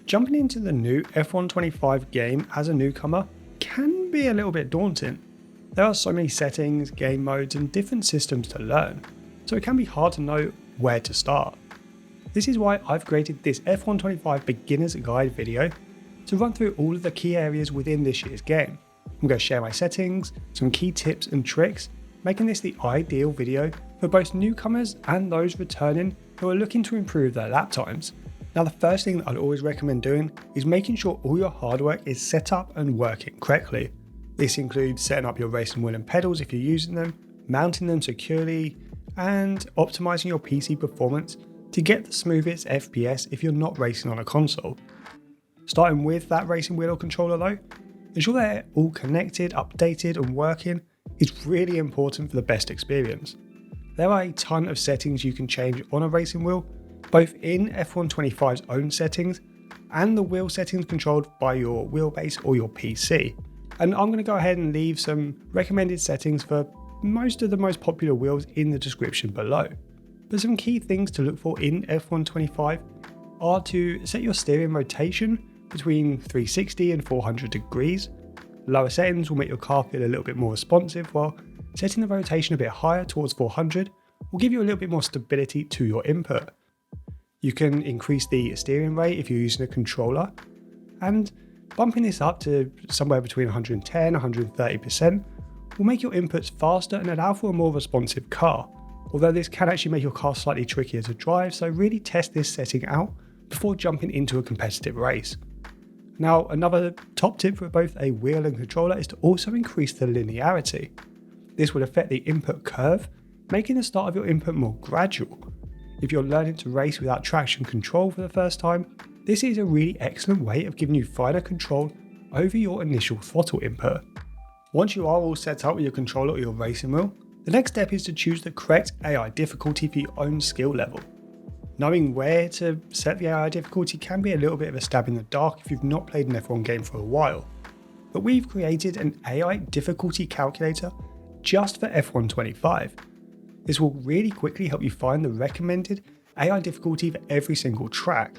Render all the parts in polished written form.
Jumping into the new F125 game as a newcomer can be a little bit daunting. There are so many settings, game modes and different systems to learn, so it can be hard to know where to start. This is why I've created this F125 beginner's guide video to run through all of the key areas within this year's game. I'm going to share my settings, some key tips and tricks, making this the ideal video for both newcomers and those returning who are looking to improve their lap times. Now, the first thing that I'd always recommend doing is making sure all your hardware is set up and working correctly. This includes setting up your racing wheel and pedals if you're using them, mounting them securely, and optimizing your PC performance to get the smoothest FPS if you're not racing on a console. Starting with that racing wheel or controller though, ensure they're all connected, updated and working is really important for the best experience. There are a ton of settings you can change on a racing wheel, both in F125's own settings and the wheel settings controlled by your wheelbase or your PC. And I'm going to go ahead and leave some recommended settings for most of the most popular wheels in the description below. But some key things to look for in F125 are to set your steering rotation between 360 and 400 degrees. Lower settings will make your car feel a little bit more responsive, while setting the rotation a bit higher towards 400 will give you a little bit more stability to your input. You can increase the steering rate if you're using a controller, and bumping this up to somewhere between 110 and 130% will make your inputs faster and allow for a more responsive car, although this can actually make your car slightly trickier to drive, so really test this setting out before jumping into a competitive race. Now, another top tip for both a wheel and controller is to also increase the linearity. This will affect the input curve, making the start of your input more gradual. If you're learning to race without traction control for the first time, this is a really excellent way of giving you finer control over your initial throttle input. Once you are all set up with your controller or your racing wheel, the next step is to choose the correct AI difficulty for your own skill level. Knowing where to set the AI difficulty can be a little bit of a stab in the dark if you've not played an F1 game for a while, but we've created an AI difficulty calculator just for F125. This will really quickly help you find the recommended AI difficulty for every single track.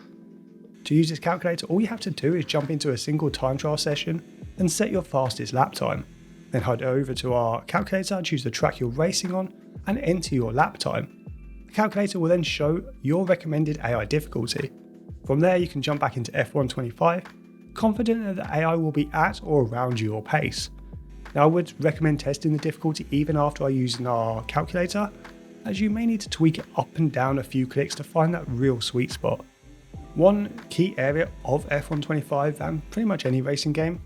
To use this calculator, all you have to do is jump into a single time trial session and set your fastest lap time. Then head over to our calculator, choose the track you're racing on and enter your lap time. The calculator will then show your recommended AI difficulty. From there you can jump back into F125, confident that the AI will be at or around your pace. Now, I would recommend testing the difficulty even after using our calculator, as you may need to tweak it up and down a few clicks to find that real sweet spot. One key area of F125 and pretty much any racing game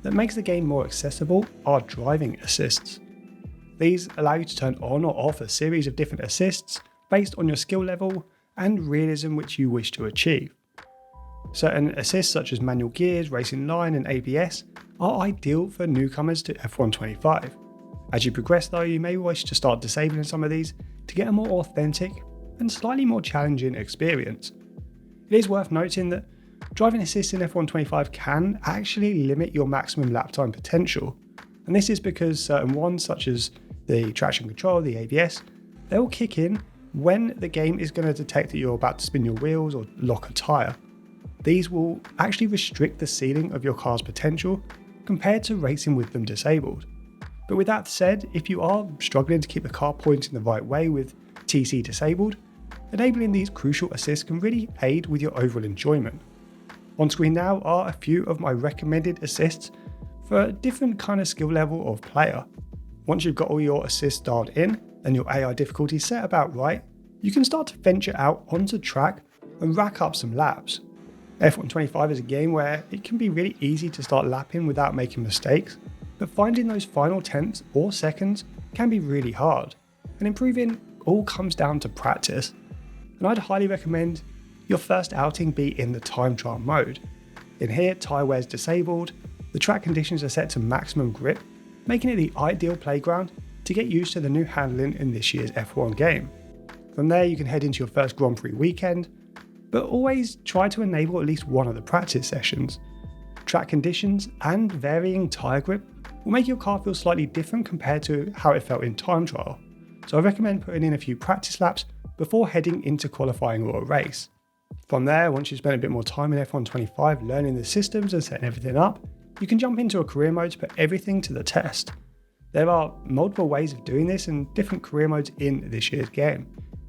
that makes the game more accessible are driving assists. These allow you to turn on or off a series of different assists based on your skill level and realism which you wish to achieve. Certain assists such as manual gears, racing line and ABS are ideal for newcomers to F125. As you progress though, you may wish to start disabling some of these to get a more authentic and slightly more challenging experience. It is worth noting that driving assist in F125 can actually limit your maximum lap time potential, and this is because certain ones such as the traction control, the ABS, they will kick in when the game is going to detect that you're about to spin your wheels or lock a tyre. These will actually restrict the ceiling of your car's potential compared to racing with them disabled. But with that said, if you are struggling to keep the car pointing the right way with TC disabled, enabling these crucial assists can really aid with your overall enjoyment. On screen now are a few of my recommended assists for a different kind of skill level of player. Once you've got all your assists dialed in and your AI difficulty set about right, you can start to venture out onto track and rack up some laps. F125 is a game where it can be really easy to start lapping without making mistakes, but finding those final tenths or seconds can be really hard, and improving all comes down to practice. And I'd highly recommend your first outing be in the time trial mode. In here, tyre wear is disabled, the track conditions are set to maximum grip, making it the ideal playground to get used to the new handling in this year's F1 game. From there you can head into your first Grand Prix weekend, but always try to enable at least one of the practice sessions. Track conditions and varying tyre grip will make your car feel slightly different compared to how it felt in time trial, so I recommend putting in a few practice laps before heading into qualifying or a race. From there, once you've spent a bit more time in F125 learning the systems and setting everything up, you can jump into a career mode to put everything to the test. There are multiple ways of doing this and different career modes in this year's game.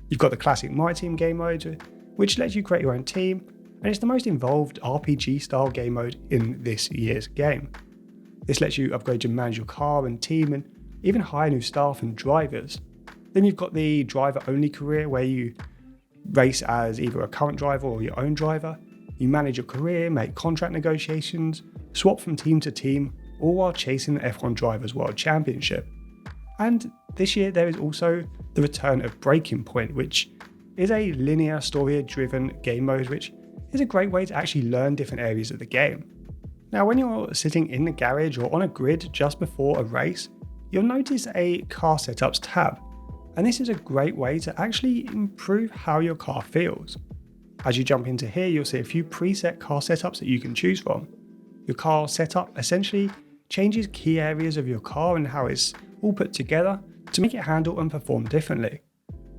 You've got the classic My Team game mode, which lets you create your own team, and it's the most involved RPG style game mode in this year's game. This lets you upgrade and manage your car and team and even hire new staff and drivers. Then you've got the driver only career where you race as either a current driver or your own driver. You manage your career, make contract negotiations, swap from team to team, all while chasing the F1 Drivers' World Championship. And this year there is also the return of Breaking Point, which is a linear story-driven game mode, which is a great way to actually learn different areas of the game. Now, when you're sitting in the garage or on a grid just before a race, you'll notice a car setups tab. And this is a great way to actually improve how your car feels. As you jump into here, you'll see a few preset car setups that you can choose from. Your car setup essentially changes key areas of your car and how it's all put together to make it handle and perform differently.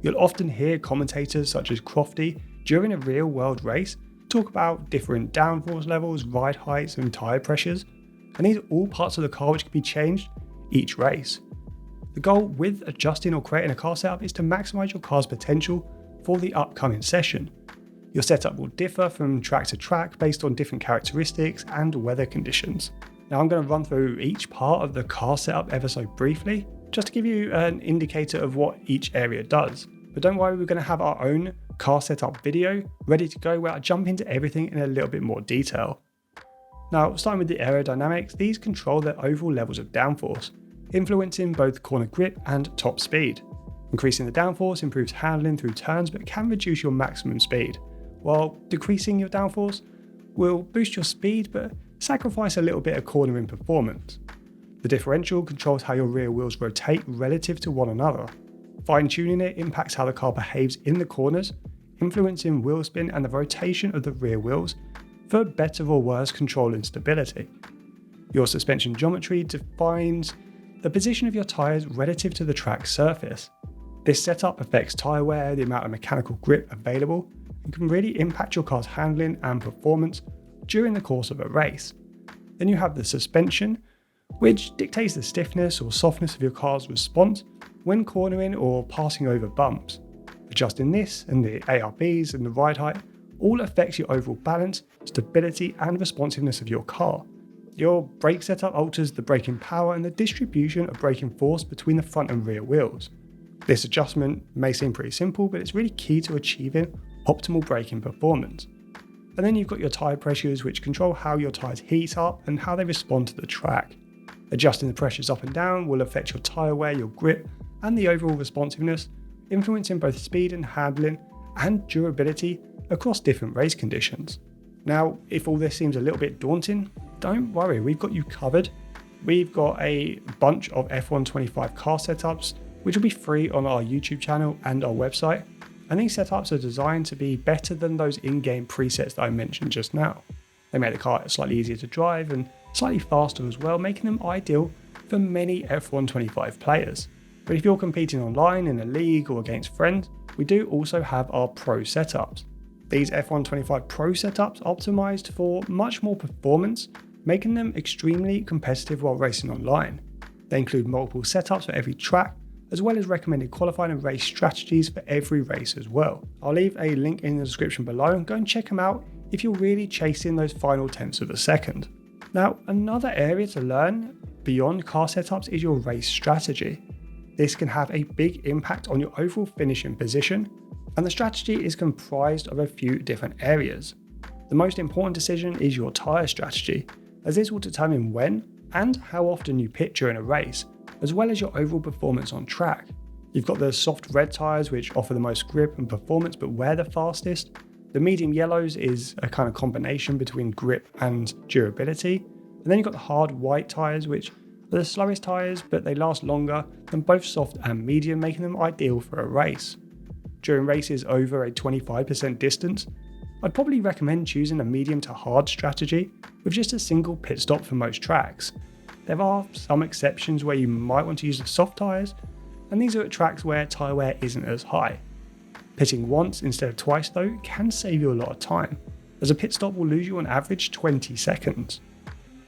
You'll often hear commentators such as Crofty during a real world race talk about different downforce levels, ride heights and tyre pressures, and these are all parts of the car which can be changed each race. The goal with adjusting or creating a car setup is to maximise your car's potential for the upcoming session. Your setup will differ from track to track based on different characteristics and weather conditions. Now I'm going to run through each part of the car setup ever so briefly, just to give you an indicator of what each area does. But don't worry, we're going to have our own car setup video ready to go where I jump into everything in a little bit more detail. Now, starting with the aerodynamics, these control the overall levels of downforce, influencing both corner grip and top speed. Increasing the downforce improves handling through turns but can reduce your maximum speed, while decreasing your downforce will boost your speed but sacrifice a little bit of cornering performance. The differential controls how your rear wheels rotate relative to one another. Fine-tuning it impacts how the car behaves in the corners, influencing wheel spin and the rotation of the rear wheels for better or worse control and stability. Your suspension geometry defines the position of your tyres relative to the track surface. This setup affects tyre wear, the amount of mechanical grip available, and can really impact your car's handling and performance during the course of a race. Then you have the suspension, which dictates the stiffness or softness of your car's response when cornering or passing over bumps. Adjusting this and the ARBs and the ride height all affects your overall balance, stability and responsiveness of your car. Your brake setup alters the braking power and the distribution of braking force between the front and rear wheels. This adjustment may seem pretty simple, but it's really key to achieving optimal braking performance. And then you've got your tyre pressures, which control how your tyres heat up and how they respond to the track. Adjusting the pressures up and down will affect your tyre wear, your grip, and the overall responsiveness, influencing both speed and handling and durability across different race conditions. Now, if all this seems a little bit daunting, don't worry, we've got you covered. We've got a bunch of F125 car setups, which will be free on our YouTube channel and our website. And these setups are designed to be better than those in-game presets that I mentioned just now. They make the car slightly easier to drive and slightly faster as well, making them ideal for many F125 players. But if you're competing online in a league or against friends, we do also have our pro setups. These F125 Pro setups are optimized for much more performance, making them extremely competitive while racing online. They include multiple setups for every track, as well as recommended qualifying and race strategies for every race as well. I'll leave a link in the description below and go and check them out if you're really chasing those final tenths of a second. Now, another area to learn beyond car setups is your race strategy. This can have a big impact on your overall finishing position, and the strategy is comprised of a few different areas. The most important decision is your tyre strategy, as this will determine when and how often you pit during a race, as well as your overall performance on track. You've got the soft red tyres, which offer the most grip and performance but wear the fastest. The medium yellows is a kind of combination between grip and durability. And then you've got the hard white tyres, which are the slowest tyres, but they last longer than both soft and medium, making them ideal for a race. During races over a 25% distance, I'd probably recommend choosing a medium to hard strategy with just a single pit stop for most tracks. There are some exceptions where you might want to use the soft tyres, and these are at tracks where tyre wear isn't as high. Pitting once instead of twice though can save you a lot of time, as a pit stop will lose you on average 20 seconds.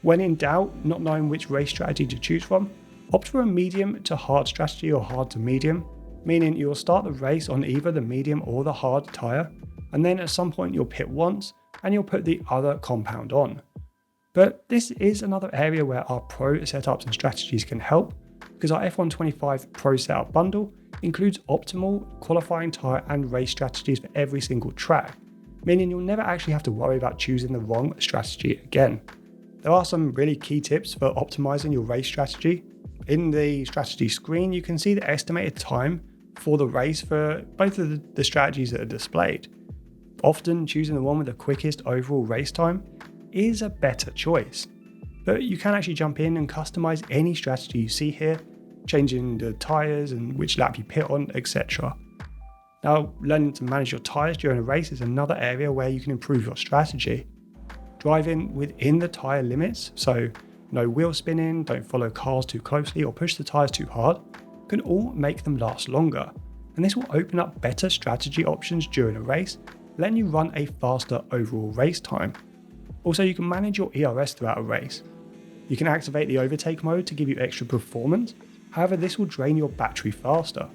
When in doubt, not knowing which race strategy to choose from, opt for a medium to hard strategy or hard to medium, meaning you'll start the race on either the medium or the hard tyre, and then at some point you'll pit once and you'll put the other compound on. But this is another area where our pro setups and strategies can help, because our F125 Pro Setup bundle includes optimal qualifying tyre and race strategies for every single track, meaning you'll never actually have to worry about choosing the wrong strategy again. There are some really key tips for optimizing your race strategy. In the strategy screen, you can see the estimated time for the race for both of the strategies that are displayed. Often choosing the one with the quickest overall race time is a better choice, but you can actually jump in and customize any strategy you see here, changing the tyres and which lap you pit on, etc. Now, learning to manage your tyres during a race is another area where you can improve your strategy. Driving within the tyre limits, so no wheel spinning, don't follow cars too closely or push the tyres too hard, can all make them last longer, and this will open up better strategy options during a race, letting you run a faster overall race time. Also, you can manage your ERS throughout a race. You can activate the overtake mode to give you extra performance, however this will drain your battery faster.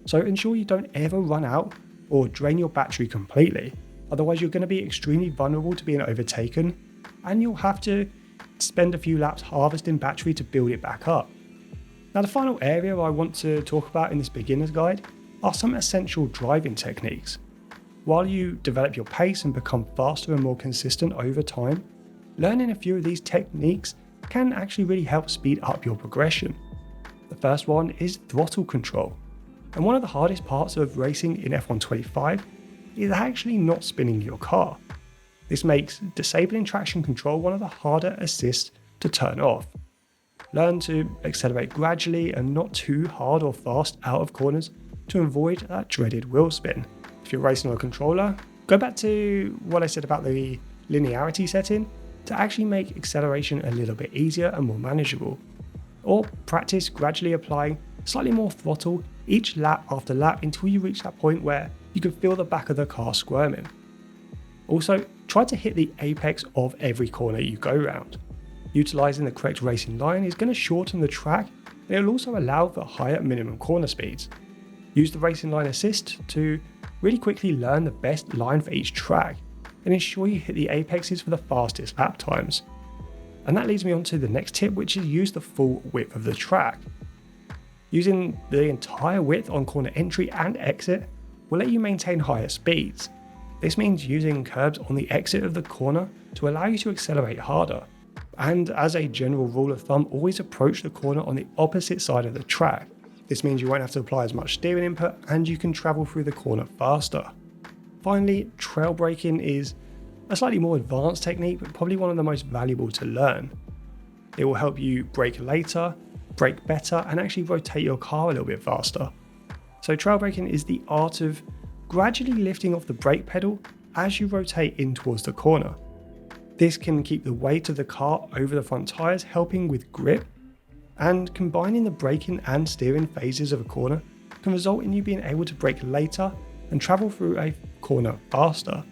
So ensure you don't ever run out or drain your battery completely, otherwise you're going to be extremely vulnerable to being overtaken, and you'll have to spend a few laps harvesting battery to build it back up. Now, the final area I want to talk about in this beginner's guide are some essential driving techniques. While you develop your pace and become faster and more consistent over time, learning a few of these techniques can actually really help speed up your progression. The first one is throttle control, and one of the hardest parts of racing in F125 is actually not spinning your car. This makes disabling traction control one of the harder assists to turn off. Learn to accelerate gradually and not too hard or fast out of corners to avoid that dreaded wheel spin. If you're racing on a controller, go back to what I said about the linearity setting to actually make acceleration a little bit easier and more manageable. Or practice gradually applying slightly more throttle each lap after lap until you reach that point where you can feel the back of the car squirming. Also, try to hit the apex of every corner you go round. Utilising the correct racing line is going to shorten the track, and it will also allow for higher minimum corner speeds. Use the racing line assist to really quickly learn the best line for each track, and ensure you hit the apexes for the fastest lap times. And that leads me on to the next tip, which is use the full width of the track. Using the entire width on corner entry and exit will let you maintain higher speeds. This means using curbs on the exit of the corner to allow you to accelerate harder. And as a general rule of thumb, always approach the corner on the opposite side of the track. This means you won't have to apply as much steering input and you can travel through the corner faster. Finally, trail braking is a slightly more advanced technique, but probably one of the most valuable to learn. It will help you brake later, brake better, and actually rotate your car a little bit faster. So trail braking is the art of gradually lifting off the brake pedal as you rotate in towards the corner. This can keep the weight of the car over the front tyres, helping with grip, and combining the braking and steering phases of a corner can result in you being able to brake later and travel through a corner faster.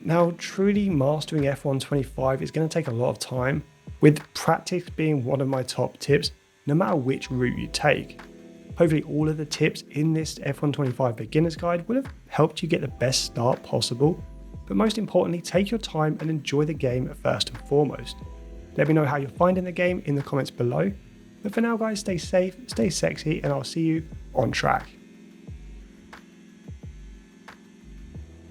Now, truly mastering F125 is going to take a lot of time, with practice being one of my top tips no matter which route you take. Hopefully all of the tips in this F125 beginner's guide will have helped you get the best start possible, but most importantly, take your time and enjoy the game first and foremost. Let me know how you're finding the game in the comments below, but for now guys, stay safe, stay sexy, and I'll see you on track.